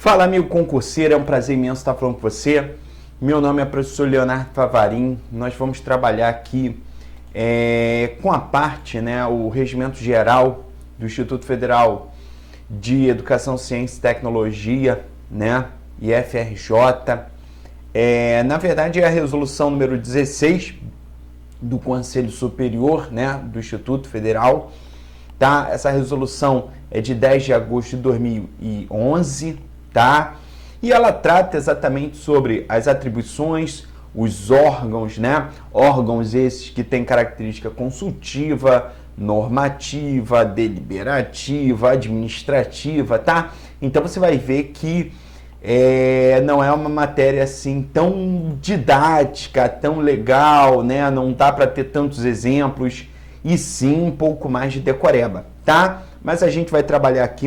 Fala, amigo concurseiro, é um prazer imenso estar falando com você. Meu nome é professor Leonardo Favarin. Nós vamos trabalhar aqui com a parte, o Regimento Geral do Instituto Federal de Educação, Ciência e Tecnologia, IFRJ. Na verdade, é a resolução número 16 do Conselho Superior, do Instituto Federal. Tá? Essa resolução é de 10 de agosto de 2011, tá? E ela trata exatamente sobre as atribuições, os órgãos, Órgãos esses que têm característica consultiva, normativa, deliberativa, administrativa, tá? Então você vai ver que não é uma matéria assim tão didática, tão legal, Não dá para ter tantos exemplos, e sim um pouco mais de decoreba, tá? Mas a gente vai trabalhar aqui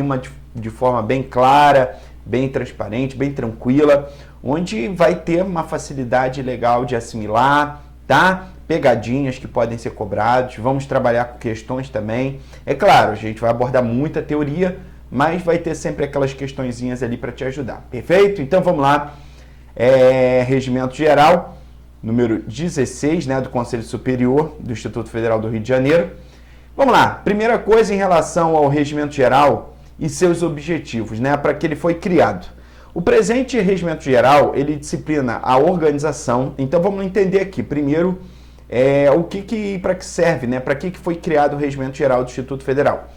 de forma bem clara, bem transparente, bem tranquila, onde vai ter uma facilidade legal de assimilar, tá? Pegadinhas que podem ser cobradas, vamos trabalhar com questões também. É claro, a gente vai abordar muita teoria, mas vai ter sempre aquelas questõezinhas ali para te ajudar, perfeito? Então vamos lá, Regimento Geral, número 16, do Conselho Superior do Instituto Federal do Rio de Janeiro. Vamos lá, primeira coisa em relação ao Regimento Geral e seus objetivos, para que ele foi criado. O presente Regimento Geral, ele disciplina a organização. Então vamos entender aqui, primeiro, para que serve, para que foi criado o Regimento Geral do Instituto Federal.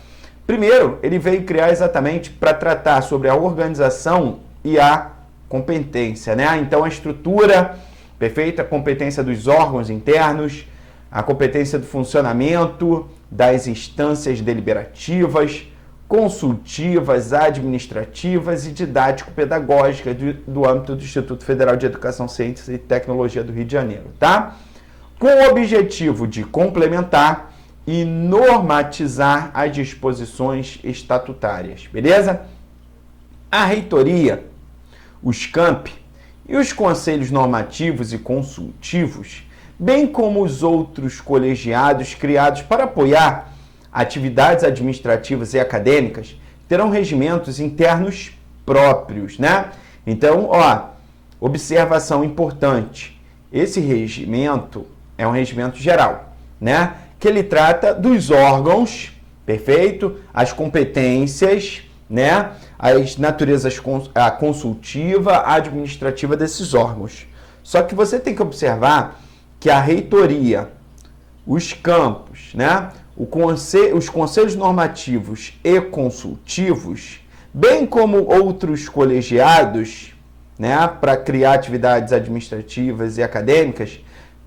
Primeiro, ele veio criar exatamente para tratar sobre a organização e a competência, Então a estrutura, perfeita, a competência dos órgãos internos, a competência do funcionamento das instâncias deliberativas, consultivas, administrativas e didático-pedagógicas do âmbito do Instituto Federal de Educação, Ciência e Tecnologia do Rio de Janeiro, tá? Com o objetivo de complementar e normatizar as disposições estatutárias, beleza? A reitoria, os campi e os conselhos normativos e consultivos, bem como os outros colegiados criados para apoiar atividades administrativas e acadêmicas, terão regimentos internos próprios, Então, observação importante, esse regimento é um regimento geral, Que ele trata dos órgãos, perfeito? As competências, as naturezas consultiva, administrativa desses órgãos. Só que você tem que observar que a reitoria, os campos, os conselhos normativos e consultivos, bem como outros colegiados, para criar atividades administrativas e acadêmicas,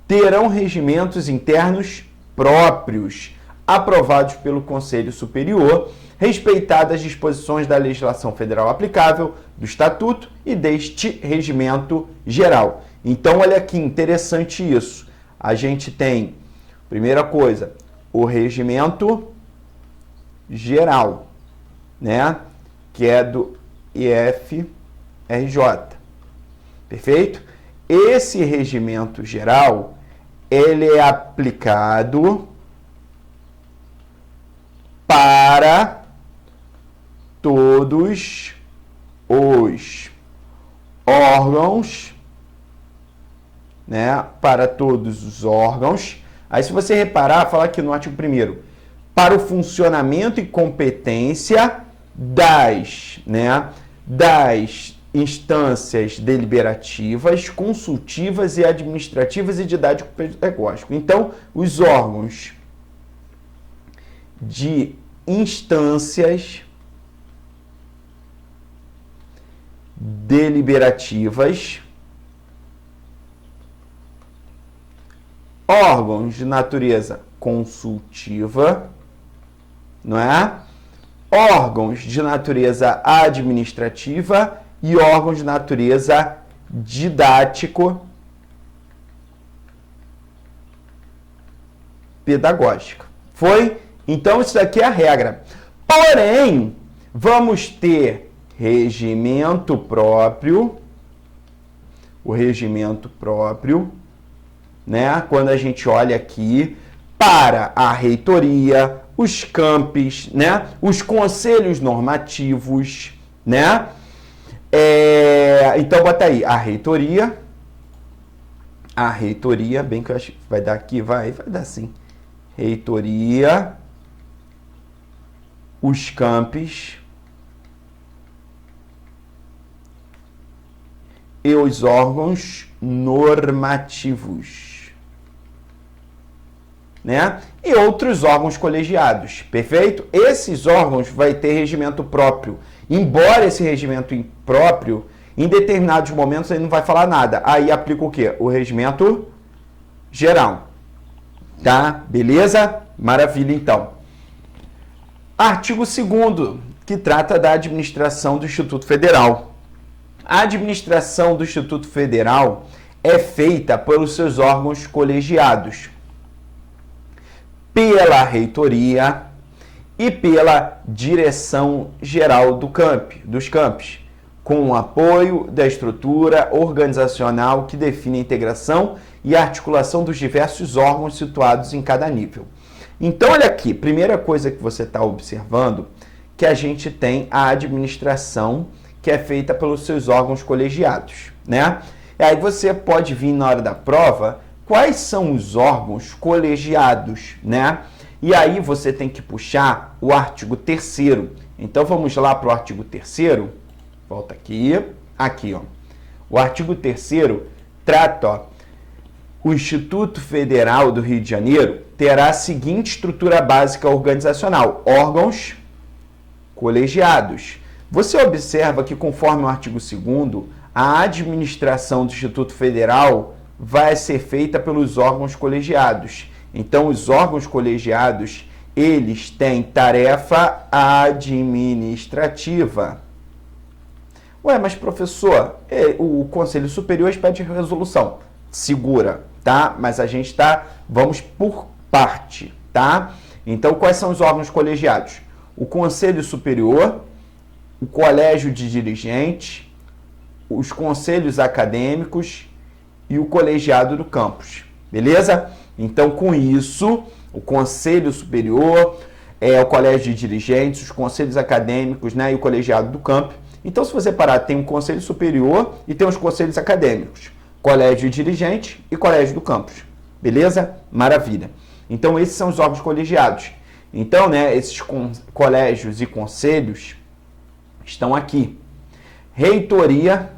terão regimentos internos próprios, aprovados pelo Conselho Superior, respeitadas as disposições da legislação federal aplicável, do Estatuto e deste regimento geral. Então, olha que interessante isso. A gente tem, primeira coisa, o regimento geral, que é do IFRJ. Perfeito? Esse regimento geral, ele é aplicado para todos os órgãos, para todos os órgãos. Aí, se você reparar, fala aqui no artigo 1º, para o funcionamento e competência das instâncias deliberativas, consultivas e administrativas e didático-pedagógico. Então, os órgãos de instâncias deliberativas, órgãos de natureza consultiva, órgãos de natureza administrativa e órgãos de natureza didático-pedagógica. Foi? Então, isso daqui é a regra. Porém, vamos ter regimento próprio, o regimento próprio, quando a gente olha aqui para a reitoria, os campis, os conselhos normativos, Então, bota aí a reitoria, bem que eu acho que vai dar aqui, vai dar sim. Reitoria, os campos e os órgãos normativos, né? E outros órgãos colegiados, perfeito? Esses órgãos vai ter regimento próprio. Embora esse regimento próprio, em determinados momentos ele não vai falar nada. Aí aplica o quê? O regimento geral. Tá? Beleza? Maravilha, então. Artigo 2º, que trata da administração do Instituto Federal. A administração do Instituto Federal é feita pelos seus órgãos colegiados, pela reitoria e pela direção geral dos campos, com o apoio da estrutura organizacional que define a integração e a articulação dos diversos órgãos situados em cada nível. Então, olha aqui, primeira coisa que você está observando, que a gente tem a administração que é feita pelos seus órgãos colegiados, né? E aí você pode vir na hora da prova, quais são os órgãos colegiados, né? E aí você tem que puxar o artigo 3º. Então vamos lá para o artigo 3º. Volta aqui, ó. O artigo 3º trata, ó, o Instituto Federal do Rio de Janeiro terá a seguinte estrutura básica organizacional: órgãos colegiados. Você observa que, conforme o artigo 2º, a administração do Instituto Federal vai ser feita pelos órgãos colegiados. Então, os órgãos colegiados, eles têm tarefa administrativa. Ué, mas professor, o Conselho Superior pede resolução. Segura, tá? Mas a gente vamos por parte, tá? Então, quais são os órgãos colegiados? O Conselho Superior, o Colégio de Dirigentes, os Conselhos Acadêmicos e o Colegiado do Campus, beleza? Então, com isso, o Conselho Superior, o Colégio de Dirigentes, os Conselhos Acadêmicos, né, e o Colegiado do Campus. Então, se você parar, tem um Conselho Superior e tem os Conselhos Acadêmicos, Colégio de Dirigentes e Colégio do Campus, beleza? Maravilha. Então, esses são os órgãos colegiados. Então, né, esses colégios e conselhos estão aqui. Reitoria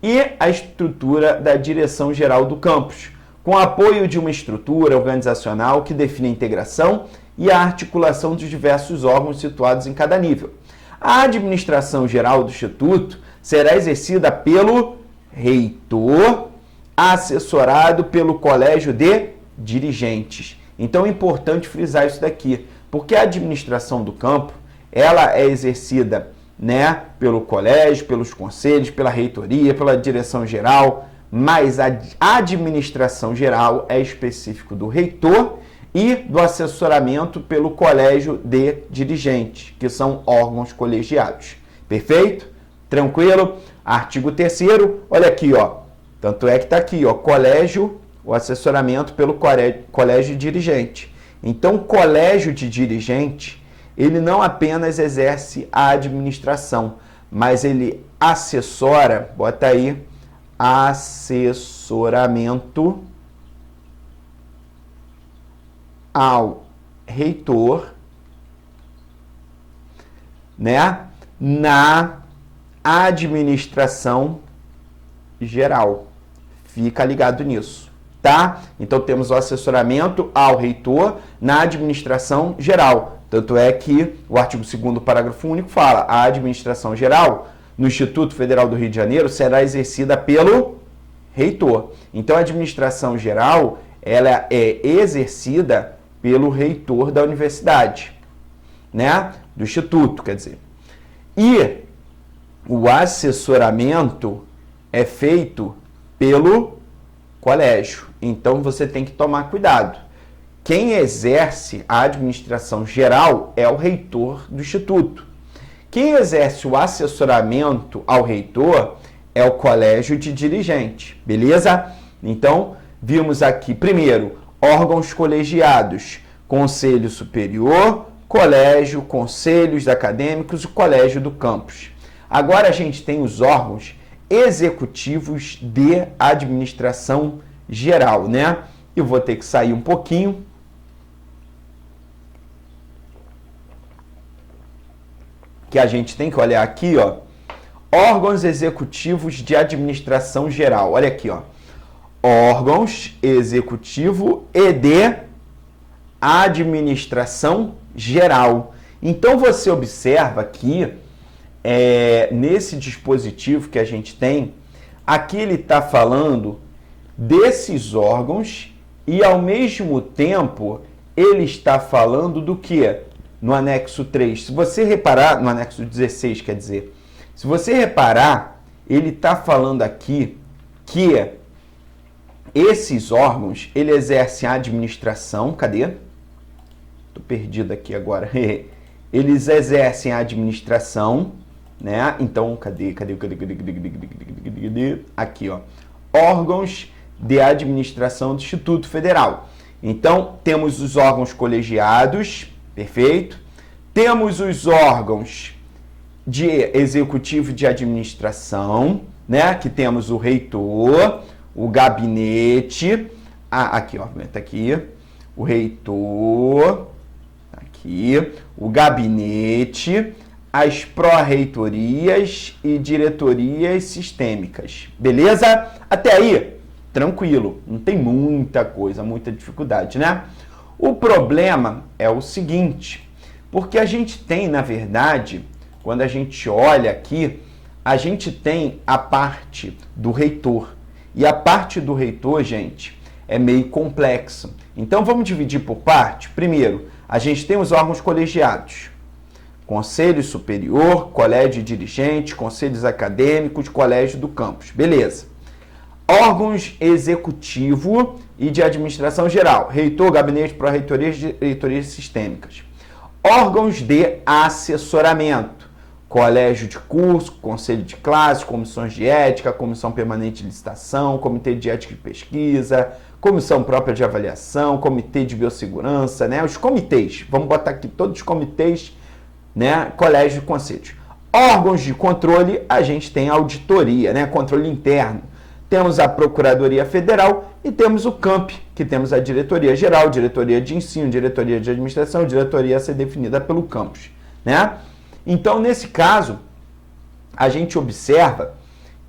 e a estrutura da direção geral do campus, com apoio de uma estrutura organizacional que define a integração e a articulação dos diversos órgãos situados em cada nível. A administração geral do Instituto será exercida pelo reitor, assessorado pelo Colégio de Dirigentes. Então é importante frisar isso daqui, porque a administração do campo, ela é exercida, né, pelo colégio, pelos conselhos, pela reitoria, pela direção geral, mas a administração geral é específico do reitor e do assessoramento pelo colégio de dirigentes, que são órgãos colegiados. Perfeito? Tranquilo? Artigo 3º, olha aqui, ó. Tanto é que está aqui, ó, colégio, o assessoramento pelo colégio de dirigente. Então, o colégio de dirigente, ele não apenas exerce a administração, mas ele assessora, bota aí, assessoramento ao reitor, né, na administração geral. Fica ligado nisso, tá? Então temos o assessoramento ao reitor na administração geral. Tanto é que o artigo 2º, parágrafo único, fala: a administração geral no Instituto Federal do Rio de Janeiro será exercida pelo reitor. Então a administração geral, ela é exercida pelo reitor da universidade, né? Do instituto, quer dizer. E o assessoramento é feito pelo colégio. Então você tem que tomar cuidado. Quem exerce a administração geral é o reitor do instituto. Quem exerce o assessoramento ao reitor é o colégio de dirigente, beleza? Então, vimos aqui, primeiro, órgãos colegiados, Conselho Superior, Colégio, Conselhos Acadêmicos e Colégio do Campus. Agora a gente tem os órgãos executivos de administração geral, né? Eu vou ter que sair um pouquinho. Que a gente tem que olhar aqui, ó. Órgãos executivos de administração geral. Olha aqui, ó. Órgãos executivo e de administração geral. Então você observa aqui, nesse dispositivo que a gente tem, aqui ele está falando desses órgãos e ao mesmo tempo ele está falando do que? No anexo 3. Se você reparar, no anexo 16, quer dizer, se você reparar, ele está falando aqui que esses órgãos, ele exerce a administração, cadê? Estou perdido aqui agora. Eles exercem a administração, né? Então, cadê? Aqui, ó. Órgãos de administração do Instituto Federal. Então, temos os órgãos colegiados, perfeito? Temos os órgãos de executivo de administração, né? Que temos o reitor, o gabinete, aqui, ó, tá aqui, o reitor, aqui, o gabinete, as pró-reitorias e diretorias sistêmicas. Beleza? Até aí, tranquilo, não tem muita coisa, muita dificuldade, né? O problema é o seguinte, porque a gente tem, na verdade, quando a gente olha aqui, a gente tem a parte do reitor. E a parte do reitor, gente, é meio complexa. Então, vamos dividir por parte. Primeiro, a gente tem os órgãos colegiados. Conselho Superior, Colégio Dirigente, Conselhos Acadêmicos, Colégio do Campus. Beleza. Órgãos Executivo e de Administração Geral. Reitor, Gabinete, Pró-Reitorias, Diretorias Sistêmicas. Órgãos de Assessoramento. Colégio de curso, conselho de classe, comissões de ética, comissão permanente de licitação, comitê de ética de pesquisa, comissão própria de avaliação, comitê de biossegurança, né? Os comitês, vamos botar aqui todos os comitês, né? Colégio de conselhos. Órgãos de controle, a gente tem auditoria, né? Controle interno. Temos a Procuradoria Federal e temos o CAMP, que temos a Diretoria Geral, Diretoria de Ensino, Diretoria de Administração, diretoria a ser definida pelo campus, né? Então, nesse caso, a gente observa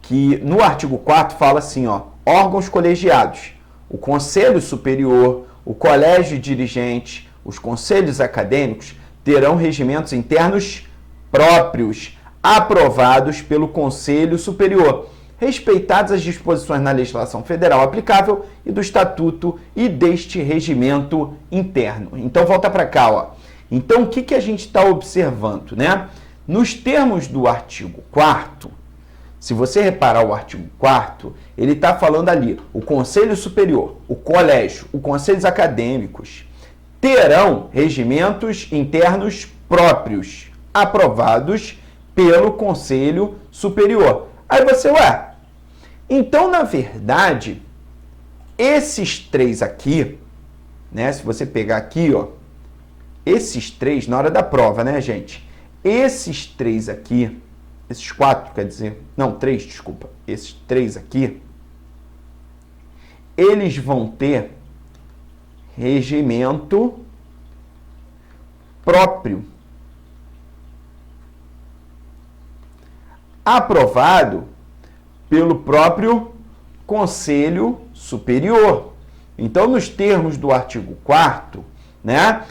que no artigo 4º fala assim, ó, órgãos colegiados, o Conselho Superior, o Colégio Dirigente, os conselhos acadêmicos terão regimentos internos próprios, aprovados pelo Conselho Superior, respeitadas as disposições na legislação federal aplicável e do Estatuto e deste regimento interno. Então, volta para cá, ó. Então, o que a gente está observando, né? Nos termos do artigo 4º, se você reparar o artigo 4º, ele está falando ali, o Conselho Superior, o Colégio, os Conselhos Acadêmicos terão regimentos internos próprios, aprovados pelo Conselho Superior. Aí você, ué, então, na verdade, esses três aqui, né? Se você pegar aqui, ó, esses três, na hora da prova, né, gente? Esses três aqui, esses quatro, quer dizer, não, três, desculpa. Esses três aqui, eles vão ter regimento próprio, aprovado pelo próprio Conselho Superior. Então, nos termos do artigo 4º, né?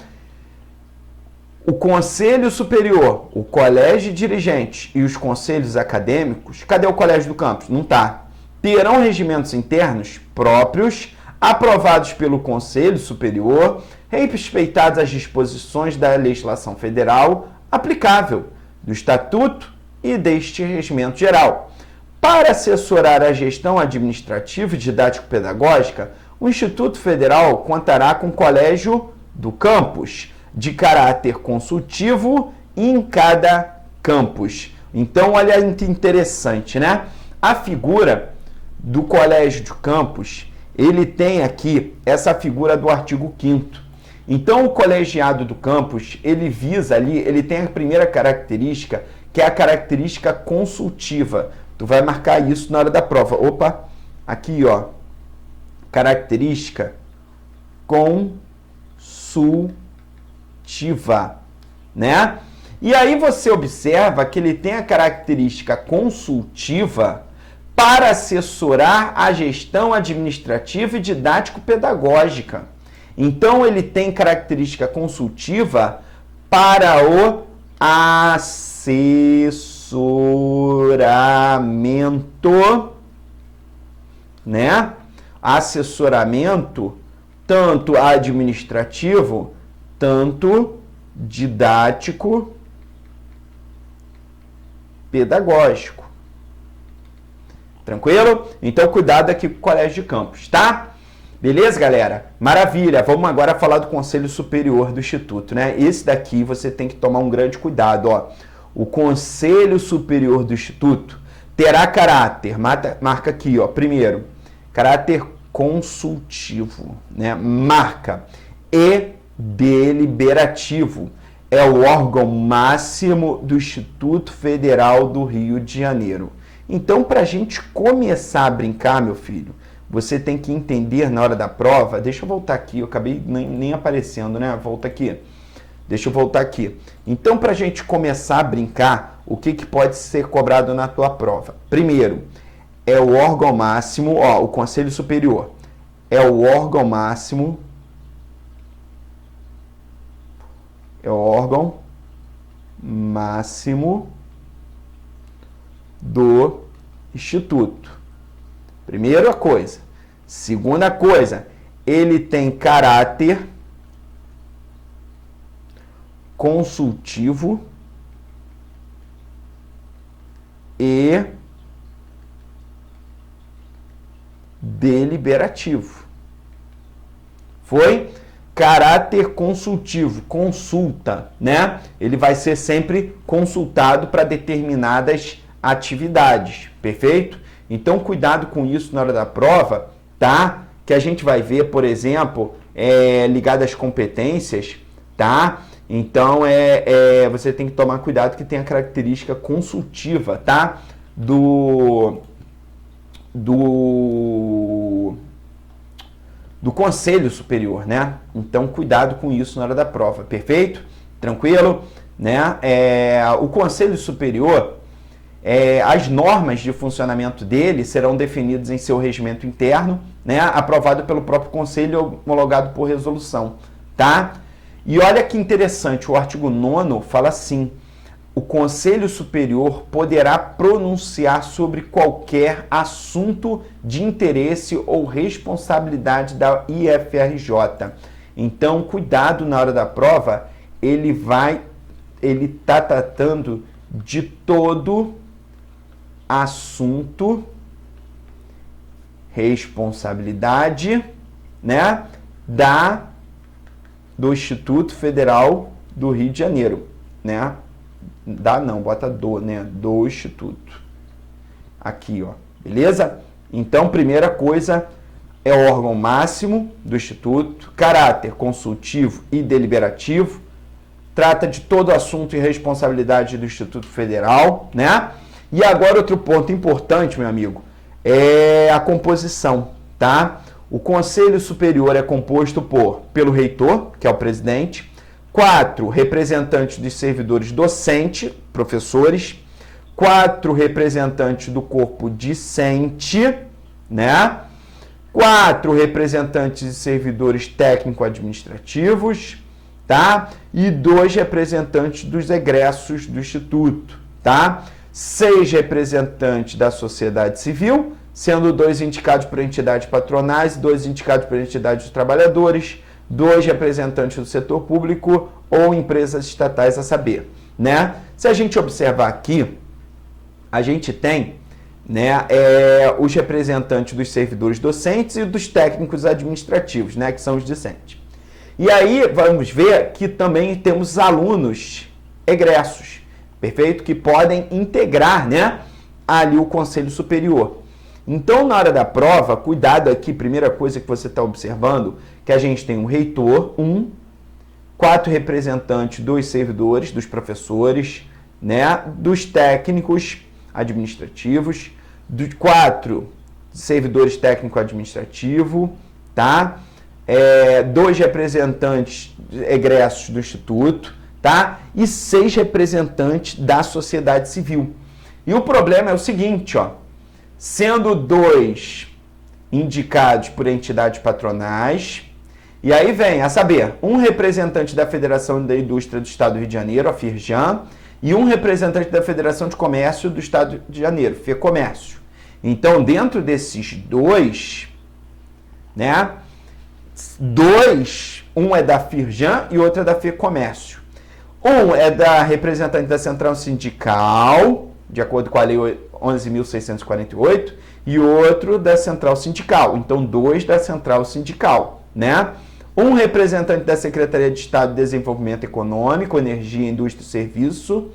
O Conselho Superior, o Colégio Dirigente e os conselhos acadêmicos, cadê o Colégio do Campus? Não está. Terão regimentos internos próprios, aprovados pelo Conselho Superior, respeitadas as disposições da legislação federal aplicável, do Estatuto e deste regimento geral. Para assessorar a gestão administrativa e didático-pedagógica, o Instituto Federal contará com o Colégio do Campus, de caráter consultivo em cada campus. Então, olha que interessante, né? A figura do colégio de campus, ele tem aqui essa figura do artigo 5º. Então, o colegiado do campus, ele visa ali, ele tem a primeira característica, que é a característica consultiva. Tu vai marcar isso na hora da prova. Opa, aqui, ó. Característica consultiva, né? E aí você observa que ele tem a característica consultiva para assessorar a gestão administrativa e didático-pedagógica. Então, ele tem característica consultiva para o assessoramento, né? Assessoramento tanto administrativo, tanto didático, pedagógico. Tranquilo? Então, cuidado aqui com o Colégio de Campos, tá? Beleza, galera? Maravilha! Vamos agora falar do Conselho Superior do Instituto, né? Esse daqui você tem que tomar um grande cuidado, ó. O Conselho Superior do Instituto terá caráter, marca aqui, ó, primeiro, caráter consultivo, né? Marca e deliberativo. É o órgão máximo do Instituto Federal do Rio de Janeiro. Então, para a gente começar a brincar, meu filho, você tem que entender na hora da prova. Deixa eu voltar aqui, eu acabei nem aparecendo, né? Volta aqui. Deixa eu voltar aqui. Então, para a gente começar a brincar, o que pode ser cobrado na tua prova? Primeiro, é o órgão máximo, ó, o Conselho Superior. É o órgão máximo. É o órgão máximo do Instituto. Primeira coisa. Segunda coisa, ele tem caráter consultivo e deliberativo. Foi? Caráter consultivo, consulta, né? Ele vai ser sempre consultado para determinadas atividades, perfeito? Então, cuidado com isso na hora da prova, tá? Que a gente vai ver, por exemplo, ligado às competências, tá? Então, você tem que tomar cuidado que tem a característica consultiva, tá? Do Conselho Superior, né? Então, cuidado com isso na hora da prova, perfeito? Tranquilo? Né? O Conselho Superior, as normas de funcionamento dele serão definidas em seu regimento interno, né? Aprovado pelo próprio Conselho, homologado por resolução, tá? E olha que interessante, o artigo 9º fala assim: o Conselho Superior poderá pronunciar sobre qualquer assunto de interesse ou responsabilidade da IFRJ. Então, cuidado na hora da prova, ele está tratando de todo assunto, responsabilidade, né, do Instituto Federal do Rio de Janeiro, né? Bota do Instituto. Aqui, ó, beleza? Então, primeira coisa, é o órgão máximo do Instituto, caráter consultivo e deliberativo, trata de todo assunto e responsabilidade do Instituto Federal, né? E agora outro ponto importante, meu amigo, é a composição, tá? O Conselho Superior é composto pelo reitor, que é o presidente, 4 representantes dos servidores docentes, professores, 4 representantes do corpo discente, né? 4 representantes de servidores técnico-administrativos, tá? E 2 representantes dos egressos do Instituto, tá? 6 representantes da sociedade civil, sendo 2 indicados por entidades patronais e 2 indicados por entidades de trabalhadores, 2 representantes do setor público ou empresas estatais, a saber, né? Se a gente observar aqui, a gente tem, né, os representantes dos servidores docentes e dos técnicos administrativos, né, que são os discentes. E aí vamos ver que também temos alunos egressos, perfeito? Que podem integrar, né, ali o Conselho Superior. Então, na hora da prova, cuidado aqui, primeira coisa que você está observando, que a gente tem um reitor, 4 representantes dos servidores, dos professores, né, dos técnicos administrativos, 4 servidores técnico-administrativo, tá? 2 representantes egressos do Instituto, tá? E 6 representantes da sociedade civil. E o problema é o seguinte, ó, sendo 2 indicados por entidades patronais, e aí vem, a saber, um representante da Federação da Indústria do Estado do Rio de Janeiro, a FIRJAN, e um representante da Federação de Comércio do Estado de Janeiro, FEComércio. Então, dentro desses 2, né, 2, um é da FIRJAN e outro é da FEComércio. Um é da representante da Central Sindical, de acordo com a Lei 11.648, e outro da Central Sindical. Então, 2 da Central Sindical, né? Um representante da Secretaria de Estado de Desenvolvimento Econômico, Energia, Indústria e Serviço,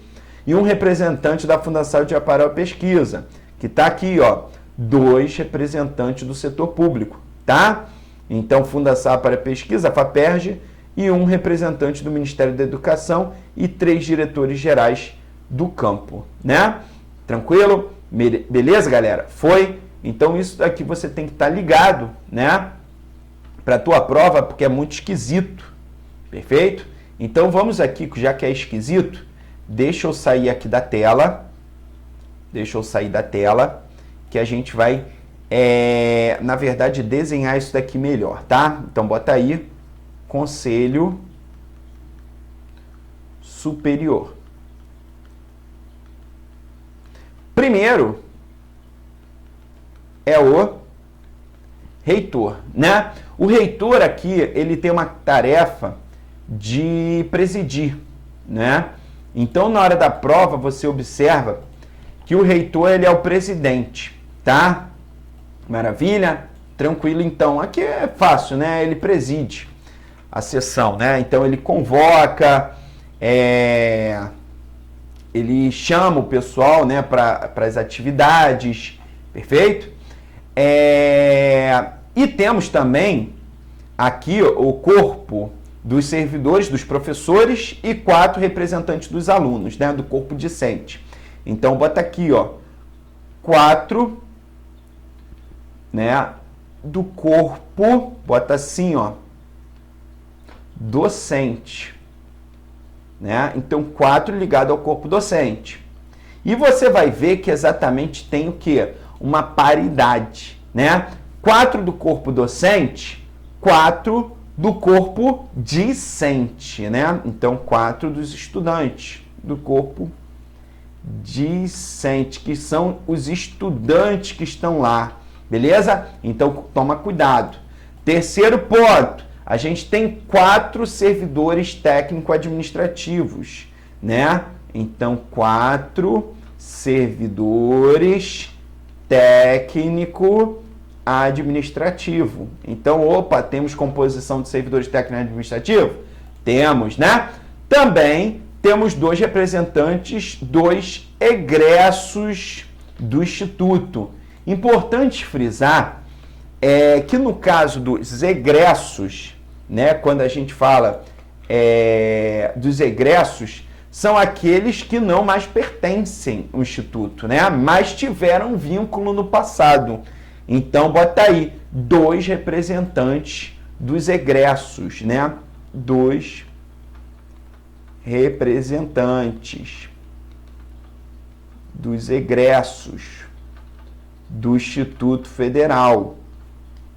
e um representante da Fundação de Amparo à Pesquisa, que está aqui, ó, 2 representantes do setor público, tá? Então, Fundação para a Pesquisa, FAPERJ, e um representante do Ministério da Educação e 3 diretores gerais do campo, né? Tranquilo? Beleza, galera? Foi? Então, isso daqui você tem que estar ligado, né? Para a tua prova, porque é muito esquisito. Perfeito? Então, vamos aqui, já que é esquisito, deixa eu sair aqui da tela. Deixa eu sair da tela, que a gente vai, na verdade, desenhar isso daqui melhor, tá? Então, bota aí, Conselho Superior. Primeiro é o reitor, né? O reitor aqui, ele tem uma tarefa de presidir, né? Então, na hora da prova, você observa que o reitor, ele é o presidente, tá? Maravilha? Tranquilo, então. Aqui é fácil, né? Ele preside a sessão, né? Então, ele convoca, ele chama o pessoal, né, para as atividades, perfeito? E temos também aqui o corpo dos servidores, dos professores e 4 representantes dos alunos, né, do corpo discente. Então, bota aqui, ó, 4, né, do corpo, bota assim, ó, docente, né? Então, 4 ligado ao corpo docente. E você vai ver que exatamente tem o quê? Uma paridade, né? 4 do corpo docente, 4 do corpo discente, né? Então, 4 dos estudantes do corpo discente, que são os estudantes que estão lá, beleza? Então, toma cuidado. Terceiro ponto, a gente tem 4 servidores técnico-administrativos, né? Então, 4 servidores técnico-administrativo. Então, opa, temos composição de servidores técnico-administrativos? Temos, né? Também temos 2 representantes, 2 egressos do Instituto. Importante frisar que no caso dos egressos, né, quando a gente fala dos egressos, são aqueles que não mais pertencem ao Instituto, né, mas tiveram vínculo no passado. Então, bota aí, 2 representantes dos egressos, né, 2 representantes dos egressos do Instituto Federal,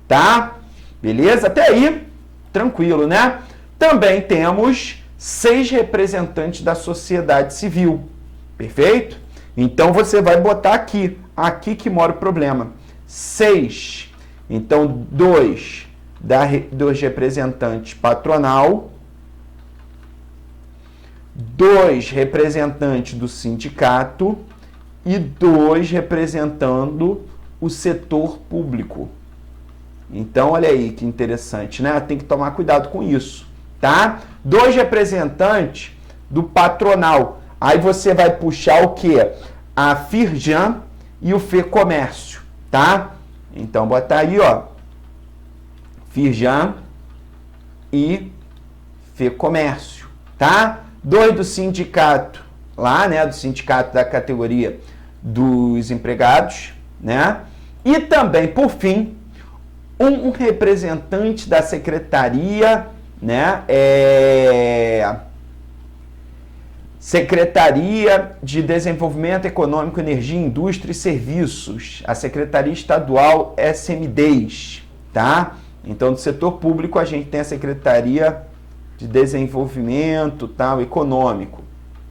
tá? Beleza? Até aí, tranquilo, né? Também temos 6 representantes da sociedade civil, perfeito? Então, você vai botar aqui que mora o problema, 6. Então, 2 representantes patronal, 2 representantes do sindicato e 2 representando o setor público. Então, olha aí que interessante, né? Tem que tomar cuidado com isso, tá? 2 representantes do patronal. Aí você vai puxar o quê? A FIRJAN e o FEComércio, tá? Então, bota aí, ó, FIRJAN e FEComércio, tá? 2 do sindicato lá, né, do sindicato da categoria dos empregados, né? E também, por fim, um representante da secretaria, né, Secretaria de Desenvolvimento Econômico, Energia, Indústria e Serviços, a Secretaria Estadual SMDES, tá? Então, do setor público, a gente tem a Secretaria de Desenvolvimento, tal, Econômico,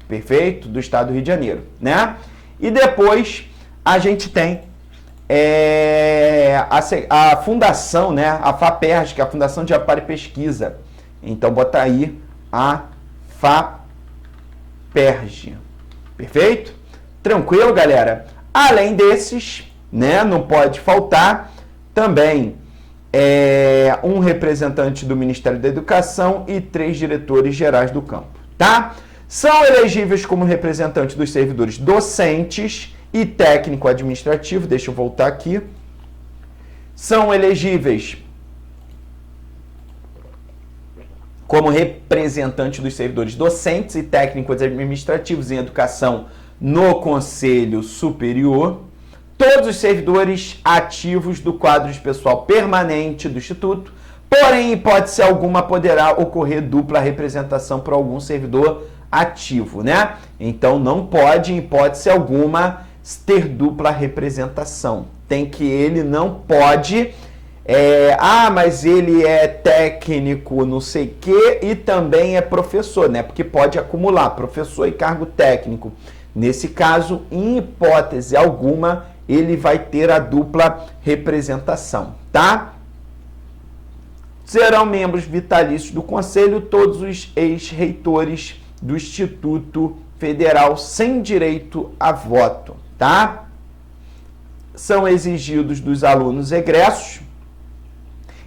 perfeito? Do Estado do Rio de Janeiro, né? E depois, a gente tem a fundação, né? A FAPERJ, que é a Fundação de Amparo e Pesquisa. Então, bota aí a FAPERJ, perfeito? Tranquilo, galera? Além desses, né? Não pode faltar também um representante do Ministério da Educação e 3 diretores gerais do campo, tá? São elegíveis como representante dos servidores docentes e técnico-administrativo. Deixa eu voltar aqui. São elegíveis como representante dos servidores docentes e técnicos administrativos em educação no Conselho Superior. Todos os servidores ativos do quadro de pessoal permanente do Instituto, porém, em hipótese alguma, poderá ocorrer dupla representação para algum servidor ativo, né? Então, não pode, em hipótese alguma, ter dupla representação. Ele não pode... mas ele é técnico, não sei o quê, e também é professor, né? Porque pode acumular professor e cargo técnico. Nesse caso, em hipótese alguma, ele vai ter a dupla representação, tá? Serão membros vitalícios do Conselho todos os ex-reitores do Instituto Federal sem direito a voto, tá? São exigidos dos alunos egressos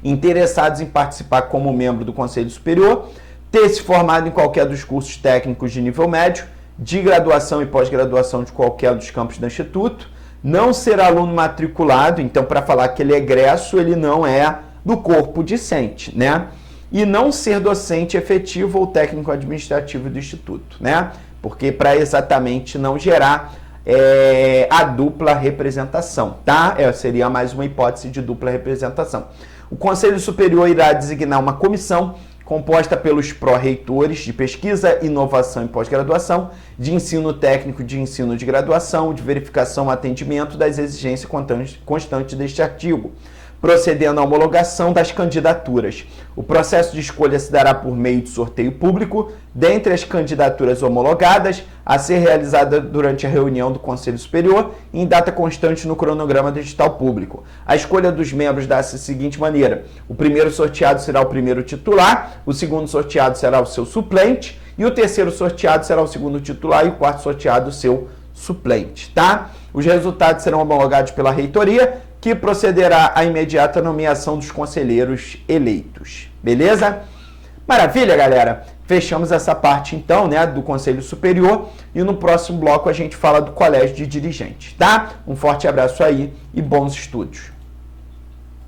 interessados em participar como membro do Conselho Superior, ter se formado em qualquer dos cursos técnicos de nível médio, de graduação e pós-graduação de qualquer dos campos do Instituto, não ser aluno matriculado, então para falar que ele é egresso, ele não é do corpo discente, né? E não ser docente efetivo ou técnico administrativo do Instituto, né? Porque para exatamente não gerar a dupla representação, tá? Seria mais uma hipótese de dupla representação. O Conselho Superior irá designar uma comissão composta pelos pró-reitores de pesquisa, inovação e pós-graduação, de ensino técnico, de ensino de graduação, de verificação e atendimento das exigências constantes deste artigo, procedendo à homologação das candidaturas. O processo de escolha se dará por meio de sorteio público, dentre as candidaturas homologadas, a ser realizada durante a reunião do Conselho Superior, em data constante no cronograma digital público. A escolha dos membros dá-se da seguinte maneira: o primeiro sorteado será o primeiro titular, o segundo sorteado será o seu suplente, e o terceiro sorteado será o segundo titular e o quarto sorteado o seu suplente, tá? Os resultados serão homologados pela reitoria, que procederá à imediata nomeação dos conselheiros eleitos. Beleza? Maravilha, galera! Fechamos essa parte, então, né, do Conselho Superior, e no próximo bloco a gente fala do Colégio de Dirigentes, tá? Um forte abraço aí e bons estudos!